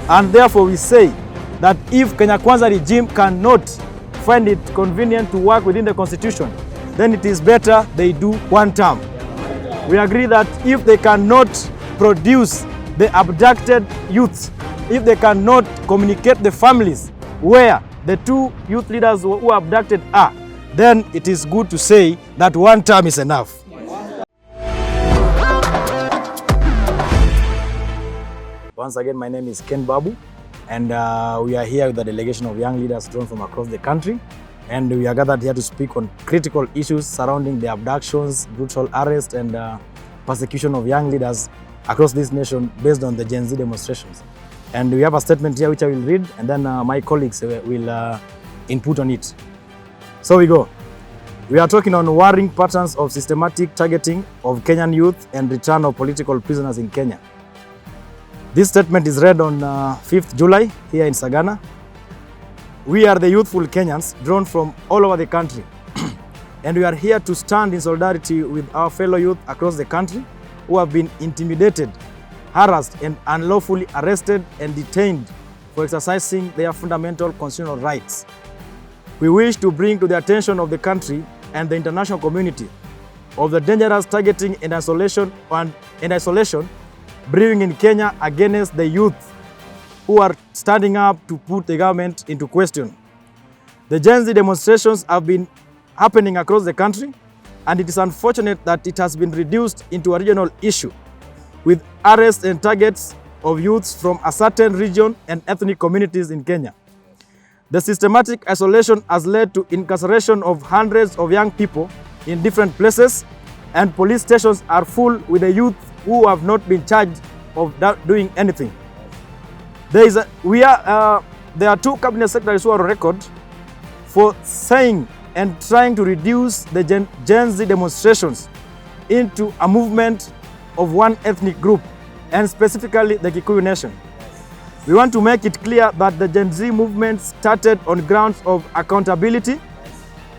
And therefore we say that if Kenya Kwanza regime cannot find it convenient to work within the constitution, then it is better they do one term. We agree that if they cannot produce the abducted youths, if they cannot communicate the families where the two youth leaders who were abducted are, then it is good to say that one term is enough. Once again, my name is Babu, and we are here with a delegation of young leaders drawn from across the country. And we are gathered here to speak on critical issues surrounding the abductions, brutal arrest, and persecution of young leaders across this nation based on the Gen Z demonstrations. And we have a statement here which I will read, and then my colleagues will input on it. So we go. We are talking on worrying patterns of systematic targeting of Kenyan youth and return of political prisoners in Kenya. This statement is read on 5th July here in Sagana. We are the youthful Kenyans drawn from all over the country, and we are here to stand in solidarity with our fellow youth across the country who have been intimidated, harassed, and unlawfully arrested and detained for exercising their fundamental constitutional rights. We wish to bring to the attention of the country and the international community of the dangerous targeting and isolation brewing in Kenya against the youth who are standing up to put the government into question. The Gen Z demonstrations have been happening across the country, and it is unfortunate that it has been reduced into a regional issue with arrests and targets of youths from a certain region and ethnic communities in Kenya. The systematic isolation has led to incarceration of hundreds of young people in different places, and police stations are full with the youth who have not been charged of doing anything. There are two cabinet secretaries who are on record for saying and trying to reduce the Gen Z demonstrations into a movement of one ethnic group, and specifically the Kikuyu nation. We want to make it clear that the Gen Z movement started on grounds of accountability,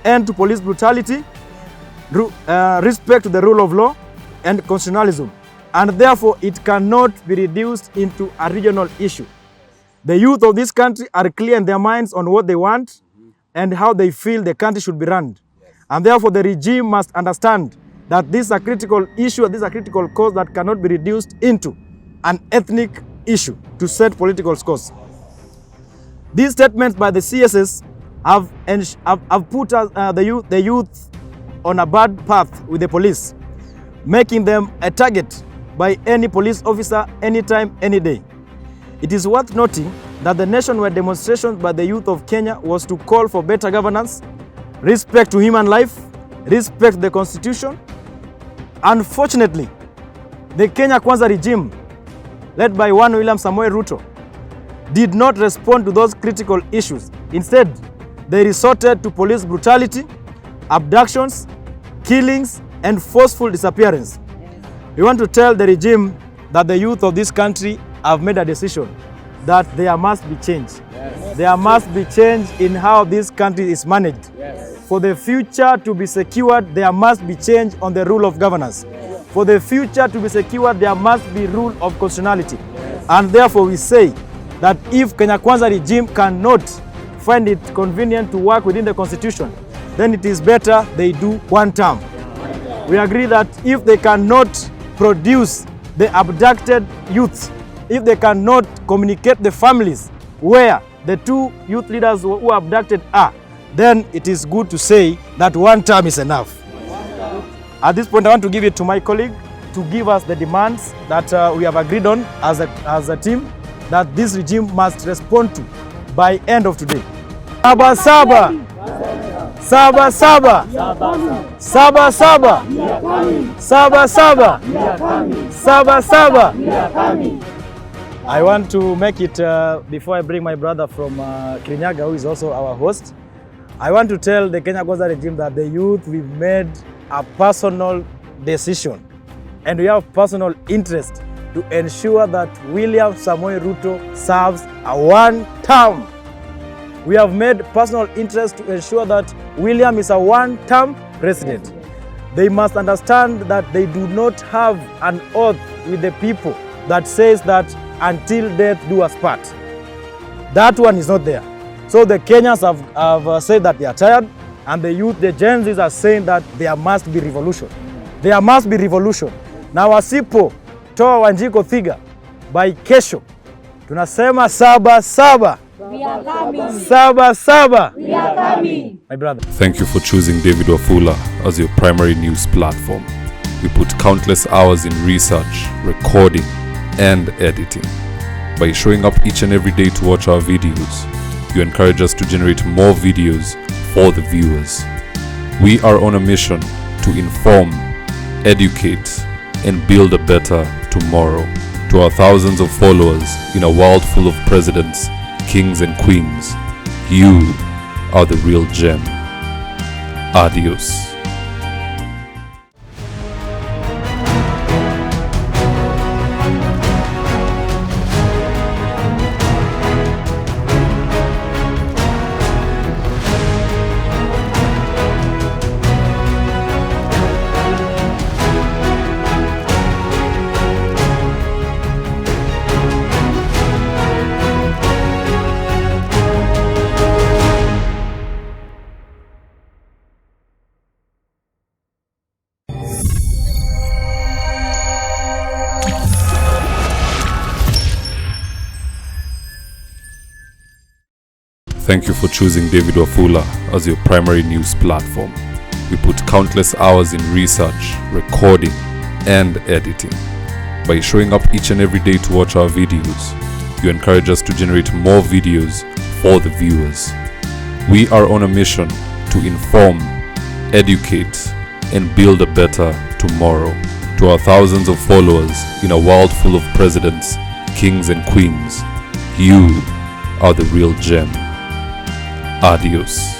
end to police brutality, respect to the rule of law, and constitutionalism, and therefore it cannot be reduced into a regional issue. The youth of this country are clear in their minds on what they want and how they feel the country should be run. And therefore the regime must understand that this is a critical issue, this is a critical cause that cannot be reduced into an ethnic issue to set political scores. These statements by the CSS have put the youth on a bad path with the police, making them a target by any police officer anytime, any day. It is worth noting that the nationwide demonstrations by the youth of Kenya was to call for better governance, respect to human life, respect to the constitution. Unfortunately, the Kenya Kwanza regime, led by one William Samoei Ruto, did not respond to those critical issues. Instead, they resorted to police brutality, abductions, killings, and forceful disappearance. We want to tell the regime that the youth of this country have made a decision that there must be change. Yes. There must be change in how this country is managed. Yes. For the future to be secured, there must be change on the rule of governance. Yes. For the future to be secured, there must be rule of constitutionality. Yes. And therefore we say that if Kenya Kwanza regime cannot find it convenient to work within the constitution, then it is better they do one term. We agree that if they cannot produce the abducted youths, if they cannot communicate the families where the two youth leaders who were abducted are, then it is good to say that one term is enough. At this point, I want to give it to my colleague to give us the demands that we have agreed on as a team that this regime must respond to by end of today. Saba Saba! Saba Saba! Saba Saba! Saba Saba! Saba Saba! I want to make it, before I bring my brother from Kirinyaga, who is also our host, I want to tell the Kenya Kwanza regime that the youth, we've made a personal decision and we have personal interest to ensure that William Samoei Ruto serves a one term. We have made personal interest to ensure that William is a one-term president. They must understand that they do not have an oath with the people that says that until death do us part. That one is not there. So the Kenyans have said that they are tired, and the youth, the Gen Zs are saying that there must be revolution. There must be revolution. Na wasipo toa Wanjiko Thiga by kesho, tunasema saba saba. We are coming. Saba saba. We are coming. My brother. Thank you for choosing David Wafula as your primary news platform. We put countless hours in research, recording, and editing. By showing up each and every day to watch our videos, you encourage us to generate more videos for the viewers. We are on a mission to inform, educate, and build a better tomorrow. To our thousands of followers in a world full of presidents, kings, and queens, you are the real gem. Adios. Thank you for choosing David Wafula as your primary news platform. We put countless hours in research, recording, and editing. By showing up each and every day to watch our videos, you encourage us to generate more videos for the viewers. We are on a mission to inform, educate, and build a better tomorrow. To our thousands of followers in a world full of presidents, kings, and queens, you are the real gem. Adios.